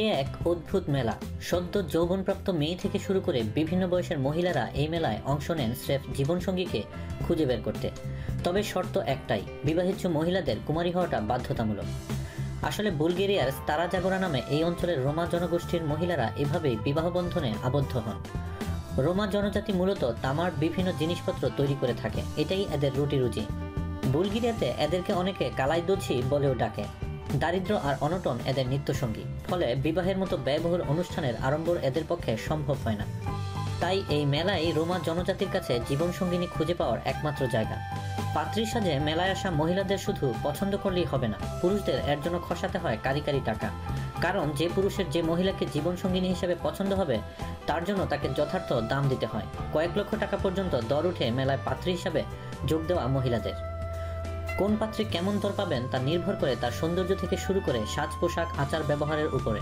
এ এক অদ্ভুত মেলা। সদ্য যৌবনপ্রাপ্ত মেয়ে থেকে শুরু করে বিভিন্ন বয়সের মহিলারা এই মেলায় অংশ নেন স্রেফ জীবনসঙ্গীকে খুঁজে বের করতে। তবে শর্ত একটাই, বিবাহিত মহিলাদের কুমারী হওয়াটা বাধ্যতামূলক। আসলে বুলগেরিয়ার স্তারা জাগোরা নামে এই অঞ্চলের রোমা জনগোষ্ঠীর মহিলারা এভাবেই বিবাহ বন্ধনে আবদ্ধ হন। রোমা জনজাতি মূলত তামার বিভিন্ন জিনিসপত্র তৈরি করে থাকে, এটাই এদের রুটি রুজি। বুলগেরিয়াতে এদেরকে অনেকে কালাইদোছি বলেও ডাকে। দারিদ্র আর অনটন এদের নিত্যসঙ্গী, ফলে বিবাহের মতো ব্যয়বহুল অনুষ্ঠানের আড়ম্বর এদের পক্ষে সম্ভব হয় না। তাই এই মেলাই রোমা জনজাতির কাছে জীবনসঙ্গিনী খুঁজে পাওয়ার একমাত্র জায়গা। পাত্রীর সাজে মেলায় আসা মহিলাদের শুধু পছন্দ করলেই হবে না, পুরুষদের এর জন্য খসাতে হয় কারি কারি টাকা। কারণ যে পুরুষের যে মহিলাকে জীবনসঙ্গিনী হিসেবে পছন্দ হবে তার জন্য তাকে যথার্থ দাম দিতে হয়। কয়েক লক্ষ টাকা পর্যন্ত দর উঠে মেলায় পাত্রী হিসাবে যোগ দেওয়া মহিলাদের। কোন পাত্রে কেমন দর পাবেন তা নির্ভর করে তার সৌন্দর্য থেকে শুরু করে সাজ পোশাক আচার ব্যবহারের উপরে।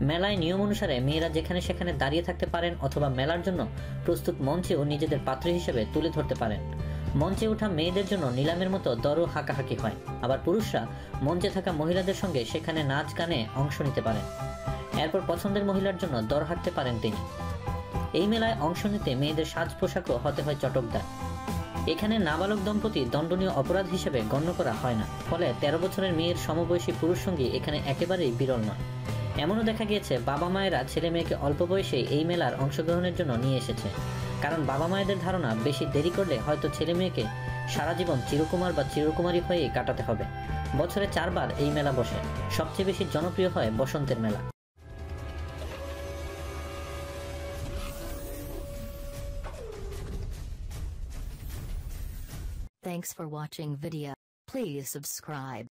মেলায় নিয়ম অনুসারে মেয়েরা যেখানে সেখানে দাঁড়িয়ে থাকতে পারেন অথবা মেলার জন্য প্রস্তুত মঞ্চেও নিজেদের পাত্রী হিসেবে তুলে ধরতে পারেন। মঞ্চে ওঠা মেয়েদের জন্য নিলামের মতো দরও হাঁকাহাঁকি হয়। আবার পুরুষরা মঞ্চে থাকা মহিলাদের সঙ্গে সেখানে নাচ গানে অংশ নিতে পারেন। এরপর পছন্দের মহিলার জন্য দর হাঁকতে পারেন তিনি। এই মেলায় অংশ নিতে মেয়েদের সাজ পোশাকও হতে হয় চটকদার। এখানে নাবালক দম্পতি দণ্ডনীয় অপরাধ হিসেবে গণ্য করা হয় না, ফলে 13 বছরের মেয়ের সমবয়সী পুরুষ সঙ্গী এখানে একেবারেই বিরল নয়। এমনও দেখা গিয়েছে বাবা মায়েরা ছেলে মেয়েকে অল্প বয়সে এই মেলার অংশগ্রহণের জন্য নিয়ে এসেছে, কারণ বাবা মায়েদের ধারণা বেশি দেরি করলে হয়তো ছেলে মেয়েকে সারা জীবন চিরকুমার বা চিরকুমারী হয়েই কাটাতে হবে। বছরে 4 বার এই মেলা বসে, সবচেয়ে বেশি জনপ্রিয় হয় বসন্তের মেলা। Thanks for watching video. Please subscribe.